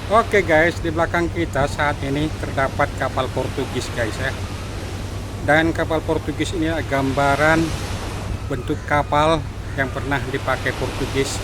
Oke guys, di belakang kita saat ini terdapat kapal Portugis guys ya. Dan kapal Portugis ini adalah gambaran bentuk kapal yang pernah dipakai Portugis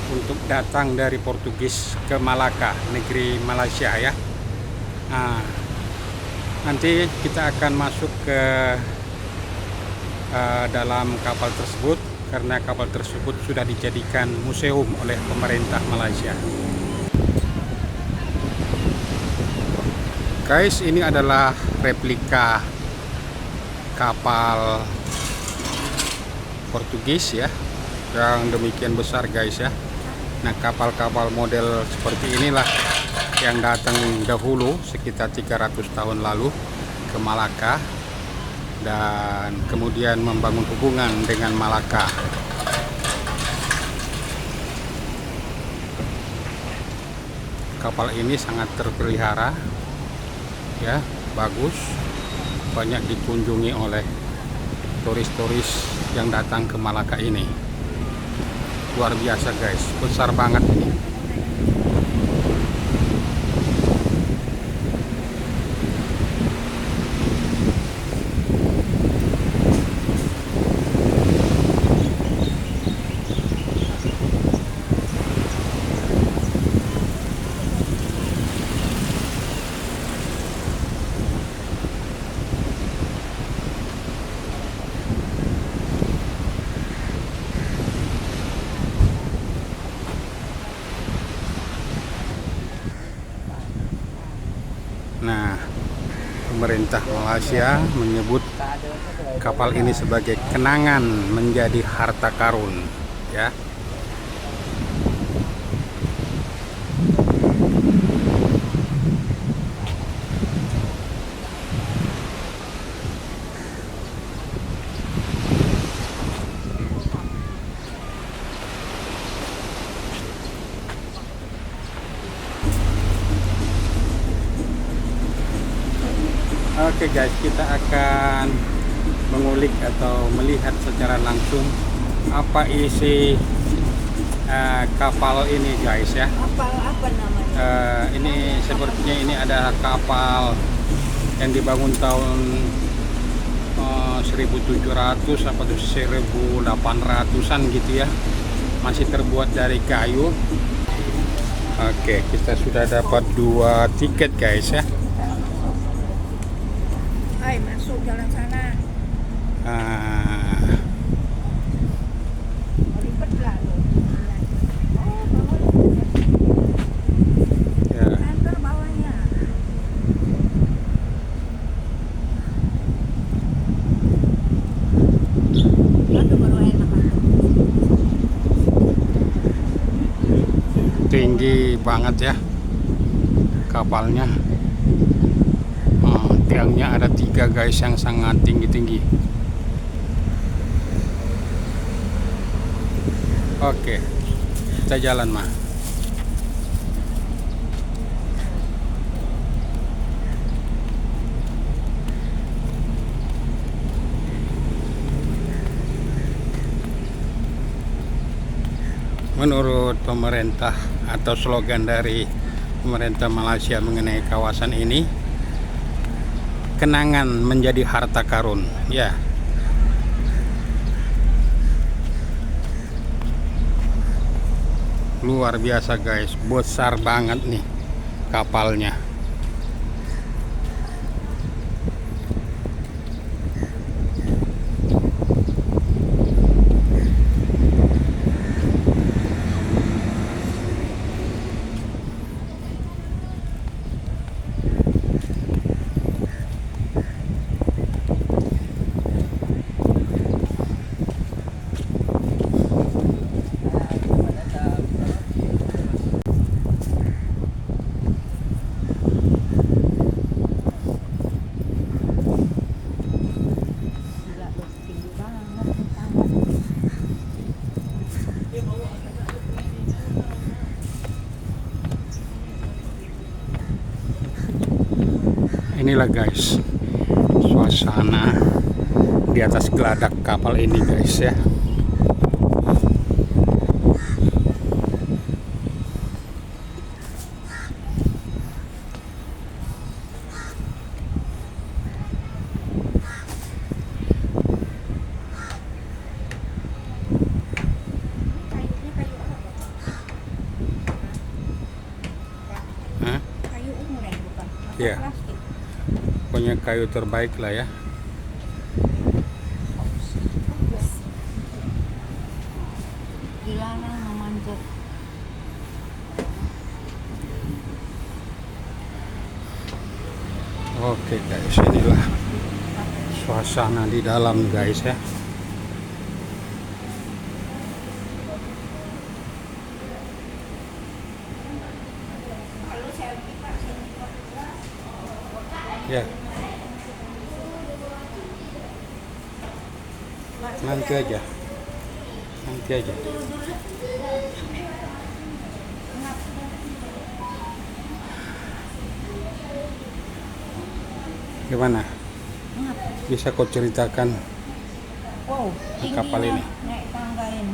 untuk datang dari Portugis ke Malaka, negeri Malaysia ya. Nah, nanti kita akan masuk ke dalam kapal tersebut karena kapal tersebut sudah dijadikan museum oleh pemerintah Malaysia. Guys, ini adalah replika kapal Portugis ya, yang demikian besar guys ya. Nah, kapal-kapal model seperti inilah yang datang dahulu sekitar 300 tahun lalu ke Malaka dan kemudian membangun hubungan dengan Malaka. Kapal ini sangat terpelihara ya, bagus, banyak dikunjungi oleh turis-turis yang datang ke Malaka ini. Luar biasa guys, besar banget ini. Nah, pemerintah Malaysia menyebut kapal ini sebagai kenangan menjadi harta karun ya. Oke guys, kita akan mengulik atau melihat secara langsung apa isi kapal ini guys ya. Kapal apa namanya? Ini sepertinya ini ada kapal yang dibangun tahun 1700 atau 1800-an gitu ya. Masih terbuat dari kayu. Oke, kita sudah dapat 2 tiket guys ya. Hai, masuk jalan sana. Ribet lah lo. Ya. Kantor bawahnya. Aduh, baru enak. Tinggi banget ya kapalnya. Tiangnya ada 3 guys yang sangat tinggi-tinggi. Oke, kita jalan mah. Menurut pemerintah atau slogan dari pemerintah Malaysia mengenai kawasan ini, kenangan menjadi harta karun ya. Luar biasa guys, besar banget nih kapalnya. Inilah guys suasana di atas geladak kapal ini guys ya. Iya, Plastik. punya kayu terbaik lah ya. Dilarang memanjat. Oke guys, inilah suasana di dalam guys ya. Kalau selfie Pak, Ya, nanti aja. Nanti aja. Gimana? Bisa kau ceritakan wow, kapal tingginya ini? naik tangga ini.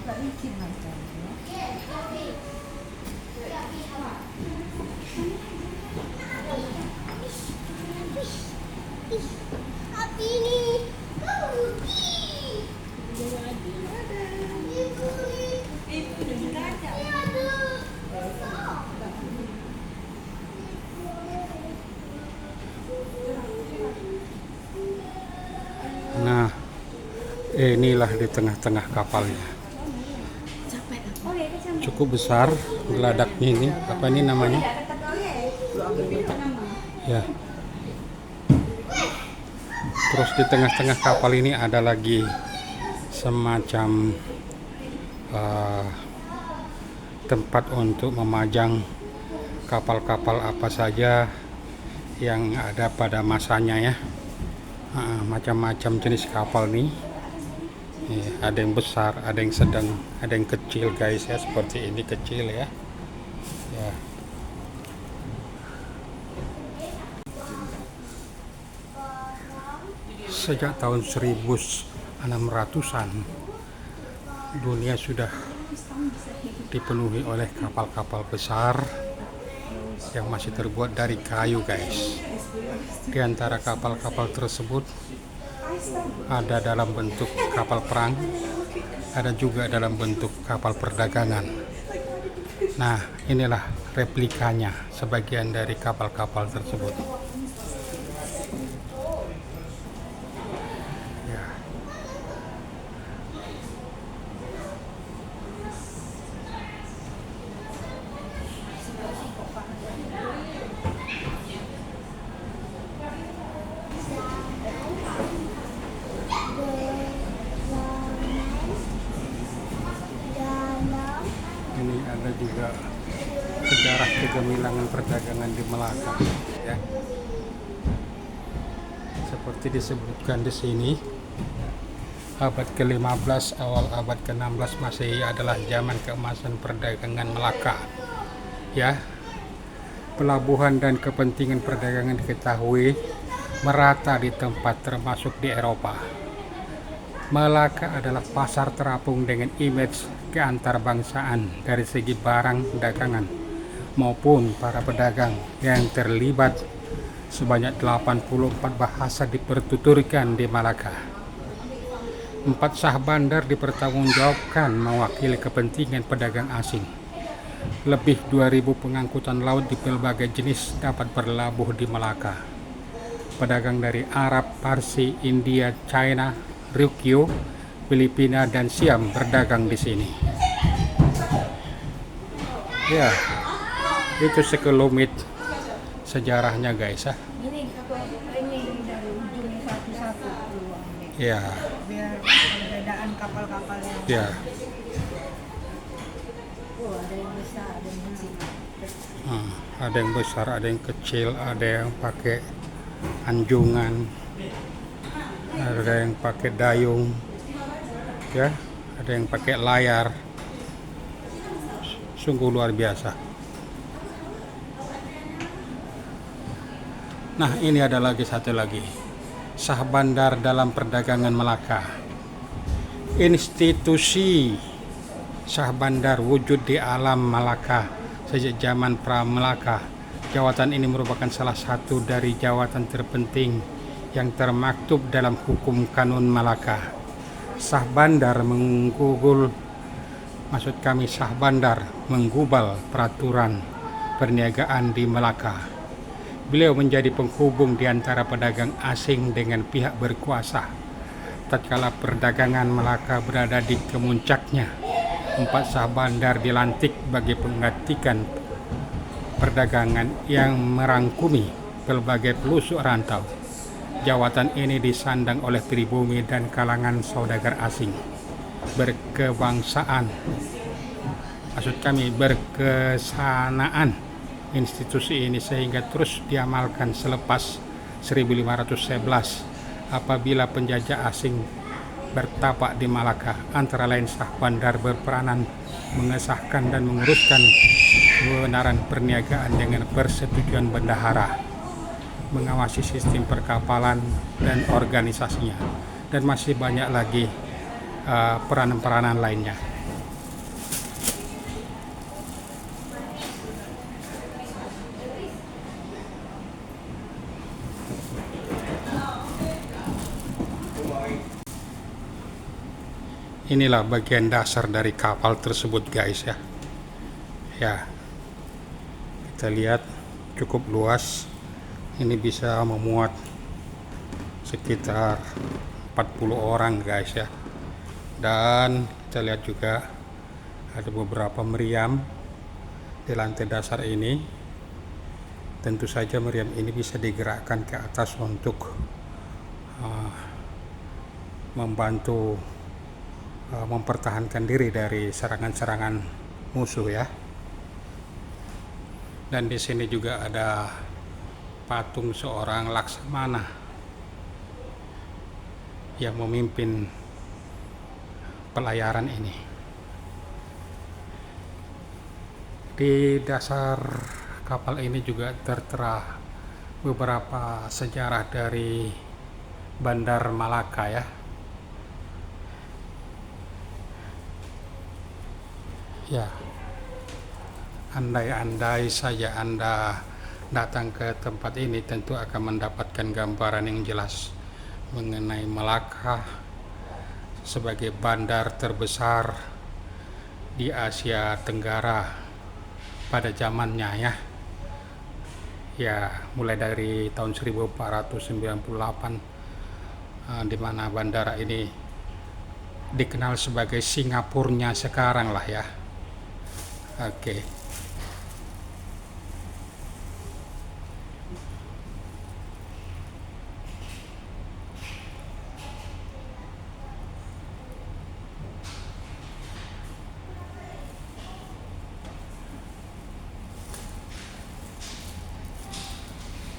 Agak licin macamnya. Nah, inilah di tengah-tengah kapalnya. Cukup besar geladaknya ini. Apa ini namanya? Ya. Terus di tengah-tengah kapal ini ada lagi semacam tempat untuk memajang kapal-kapal apa saja yang ada pada masanya ya. Macam-macam jenis kapal nih. Ada yang besar, ada yang sedang, ada yang kecil guys ya, seperti ini kecil ya. Ya. Sejak tahun 1600-an dunia sudah dipenuhi oleh kapal-kapal besar yang masih terbuat dari kayu guys. Di antara kapal-kapal tersebut ada dalam bentuk kapal perang, ada juga dalam bentuk kapal perdagangan. Nah, inilah replikanya sebagian dari kapal-kapal tersebut. Ya. Ini ada juga sejarah kegemilangan perdagangan di Melaka ya. Seperti disebutkan di sini, abad ke-15 awal abad ke-16 Masehi adalah zaman keemasan perdagangan Melaka. Ya. Pelabuhan dan kepentingan perdagangan diketahui merata di tempat termasuk di Eropa. Melaka adalah pasar terapung dengan image keantarbangsaan dari segi barang dagangan maupun para pedagang yang terlibat. Sebanyak 84 bahasa dipertuturkan di Malaka. 4 sah bandar dipertanggungjawabkan mewakili kepentingan pedagang asing. Lebih 2000 pengangkutan laut di berbagai jenis dapat berlabuh di Malaka. Pedagang dari Arab, Parsi, India, China, Ryukyu, Filipina, dan Siam berdagang di sini. Ya, itu sekelumit sejarahnya guys ya. Ini dari ujungnya satu-satu keluar nih. Ya, Biar perbedaan kapal-kapal yang ya. ada yang besar, ada yang kecil. Ada yang besar, ada yang kecil, ada yang pakai anjungan, ada yang pakai dayung, ya, ada yang pakai layar. Sungguh luar biasa. Nah, ini ada lagi satu lagi. sah bandar dalam perdagangan Melaka. Institusi sah bandar wujud di alam Malaka sejak zaman pra-Melaka. Jawatan ini merupakan salah satu dari jawatan terpenting yang termaktub dalam hukum kanun Malaka. Sah bandar sah bandar menggubal peraturan perniagaan di Melaka. Beliau menjadi penghubung di antara pedagang asing dengan pihak berkuasa. Tatkala perdagangan Melaka berada di kemuncaknya, 4 sah bandar dilantik bagi penggantikan perdagangan yang merangkumi berbagai pelosok rantau. Jawatan ini disandang oleh pribumi dan kalangan saudagar asing berkesanaan institusi ini sehingga terus diamalkan selepas 1511 apabila penjajah asing bertapak di Malaka. Antara lain sah bandar berperanan mengesahkan dan menguruskan kebenaran perniagaan dengan persetujuan bendahara, mengawasi sistem perkapalan dan organisasinya, dan masih banyak lagi peranan-peranan lainnya. Inilah bagian dasar dari kapal tersebut guys ya. Kita lihat cukup luas. Ini bisa memuat sekitar 40 orang guys ya. Dan kita lihat juga ada beberapa meriam di lantai dasar ini. Tentu saja meriam ini bisa digerakkan ke atas untuk membantu mempertahankan diri dari serangan-serangan musuh ya. Dan di sini juga ada patung seorang laksamana yang memimpin pelayaran ini. Di dasar kapal ini juga tertera beberapa sejarah dari Bandar Malaka ya. Andai-andai saja Anda datang ke tempat ini tentu akan mendapatkan gambaran yang jelas mengenai Malaka sebagai bandar terbesar di Asia Tenggara pada zamannya ya. Mulai dari tahun 1498 di mana bandara ini dikenal sebagai Singapurnya sekarang lah ya. Oke.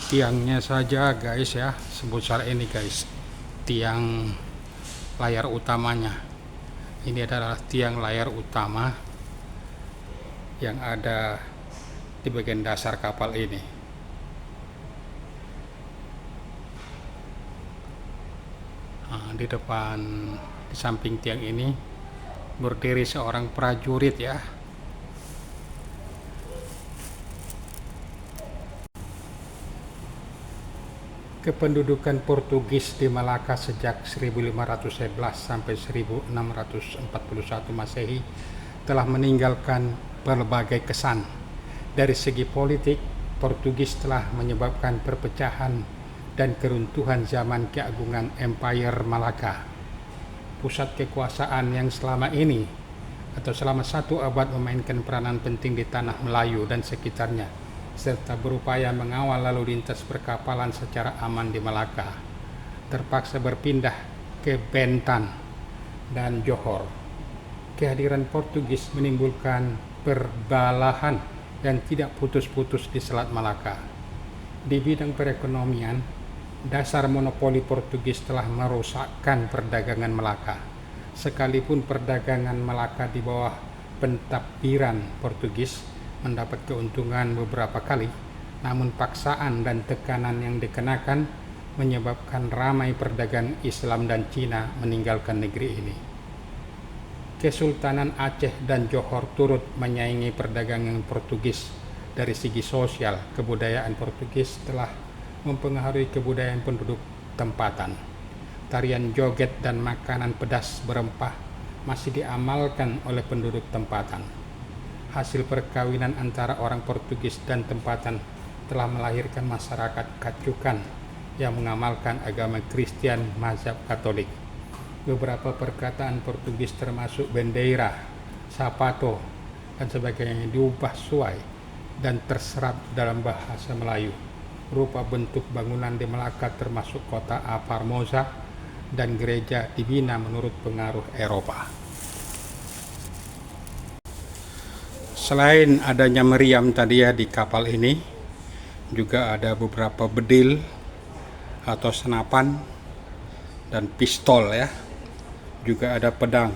Tiangnya saja guys ya, sebesar ini guys, tiang layar utamanya. Ini adalah tiang layar utama yang ada di bagian dasar kapal ini. Di depan, di samping tiang ini berdiri seorang prajurit ya. Kependudukan Portugis di Malaka sejak 1511 sampai 1641 Masehi telah meninggalkan berbagai kesan. Dari segi politik, Portugis telah menyebabkan perpecahan dan keruntuhan zaman keagungan Empire Malaka. Pusat kekuasaan yang selama ini atau selama 1 abad memainkan peranan penting di tanah Melayu dan sekitarnya, serta berupaya mengawal lalu lintas perkapalan secara aman di Malaka, terpaksa berpindah ke Bintan dan Johor. Kehadiran Portugis menimbulkan perbalahan yang tidak putus-putus di Selat Malaka. Di bidang perekonomian, dasar monopoli Portugis telah merusakkan perdagangan Malaka. Sekalipun perdagangan Malaka di bawah pentadbiran Portugis mendapat keuntungan beberapa kali, namun paksaan dan tekanan yang dikenakan menyebabkan ramai perdagang Islam dan Cina meninggalkan negeri ini. Kesultanan Aceh dan Johor turut menyaingi perdagangan Portugis. Dari segi sosial, kebudayaan Portugis telah mempengaruhi kebudayaan penduduk tempatan. Tarian joget dan makanan pedas berempah masih diamalkan oleh penduduk tempatan. Hasil perkawinan antara orang Portugis dan tempatan telah melahirkan masyarakat Kacukan yang mengamalkan agama Kristen mazhab Katolik. Beberapa perkataan Portugis termasuk bendeira, sapato, dan sebagainya diubah sesuai dan terserap dalam bahasa Melayu. Rupa bentuk bangunan di Melaka termasuk kota Formosa dan gereja dibina menurut pengaruh Eropa. Selain adanya meriam tadi ya di kapal ini, juga ada beberapa bedil atau senapan dan pistol ya. Juga ada pedang.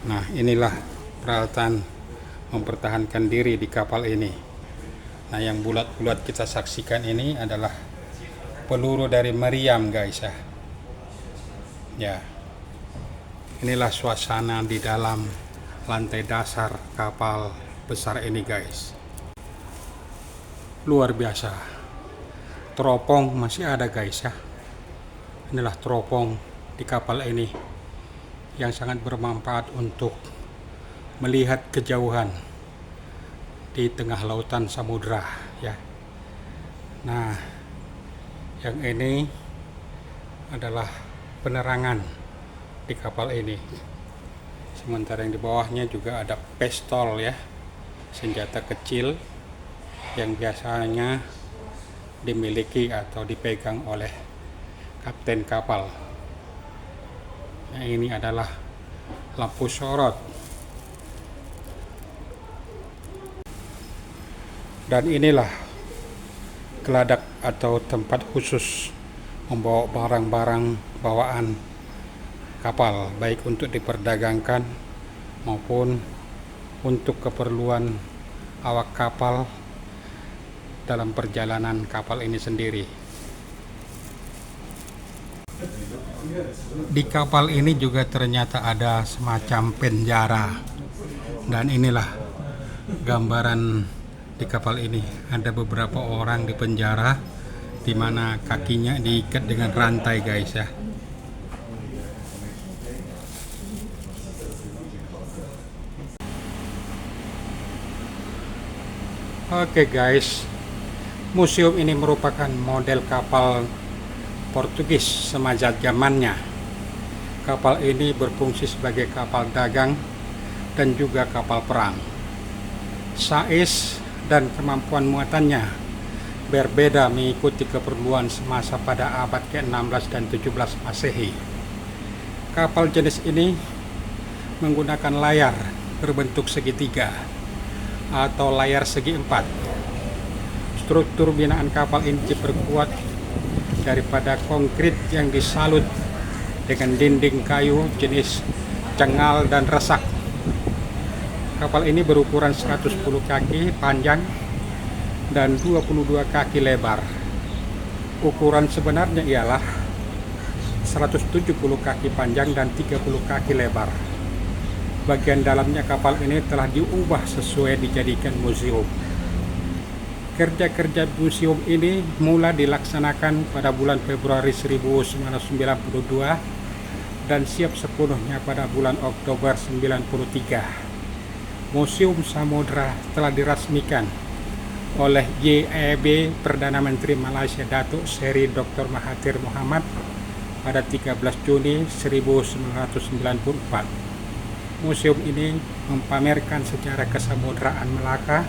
Nah, inilah peralatan mempertahankan diri di kapal ini. Nah, yang bulat-bulat kita saksikan ini adalah peluru dari meriam guys ya. Ya. Inilah suasana di dalam lantai dasar kapal besar ini guys. Luar biasa. Teropong masih ada guys ya. Inilah teropong di kapal ini yang sangat bermanfaat untuk melihat kejauhan di tengah lautan samudra ya. Nah, yang ini adalah penerangan di kapal ini. Sementara yang di bawahnya juga ada pistol ya, senjata kecil yang biasanya dimiliki atau dipegang oleh kapten kapal. Nah, ini adalah lampu sorot. Dan inilah geladak atau tempat khusus membawa barang-barang bawaan kapal, baik untuk diperdagangkan maupun untuk keperluan awak kapal dalam perjalanan kapal ini sendiri. Di kapal ini juga ternyata ada semacam penjara, dan inilah gambaran di kapal ini. Ada beberapa orang di penjara di mana kakinya diikat dengan rantai guys ya. Oke guys, museum ini merupakan model kapal Portugis semasa zamannya. Kapal ini berfungsi sebagai kapal dagang dan juga kapal perang. Sais dan kemampuan muatannya berbeda mengikuti keperluan semasa pada abad ke-16 dan 17 Masehi. Kapal jenis ini menggunakan layar berbentuk segitiga atau layar segi empat. Struktur binaan kapal ini diperkuat daripada konkrit yang disalut dengan dinding kayu jenis cengal dan resak. Kapal ini berukuran 110 kaki panjang dan 22 kaki lebar. Ukuran sebenarnya ialah 170 kaki panjang dan 30 kaki lebar. Bagian dalamnya kapal ini telah diubah sesuai dijadikan museum. Kerja-kerja museum ini mula dilaksanakan pada bulan Februari 1992 dan siap sepenuhnya pada bulan Oktober 1993. Museum Samudra telah diresmikan oleh YEB Perdana Menteri Malaysia Datuk Seri Dr. Mahathir Mohamad pada 13 Juni 1994. Museum ini mempamerkan sejarah kesamudraan Melaka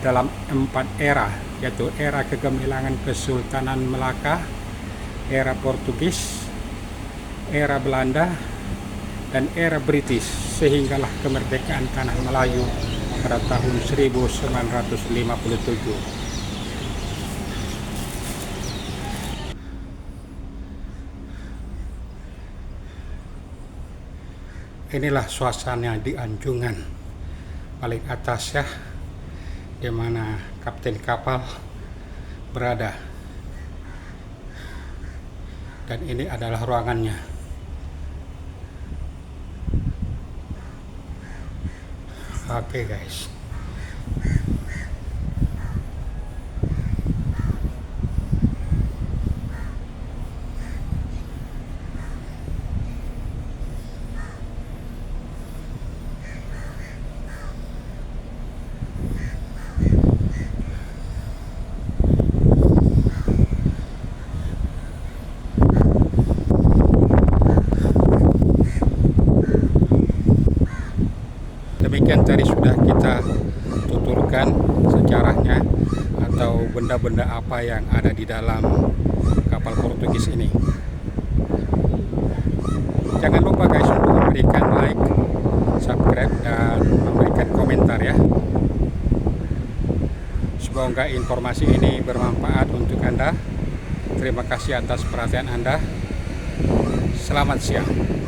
dalam 4 era, yaitu era kegemilangan Kesultanan Melaka, era Portugis, era Belanda, dan era British, sehinggalah kemerdekaan Tanah Melayu pada tahun 1957. Inilah suasana di anjungan paling atas ya, di mana kapten kapal berada. Dan ini adalah ruangannya. Oke guys. Demikian tadi sudah kita tuturkan sejarahnya atau benda-benda apa yang ada di dalam kapal Portugis ini. Jangan lupa guys untuk memberikan like, subscribe, dan memberikan komentar ya. Semoga informasi ini bermanfaat untuk Anda. Terima kasih atas perhatian Anda. Selamat siang.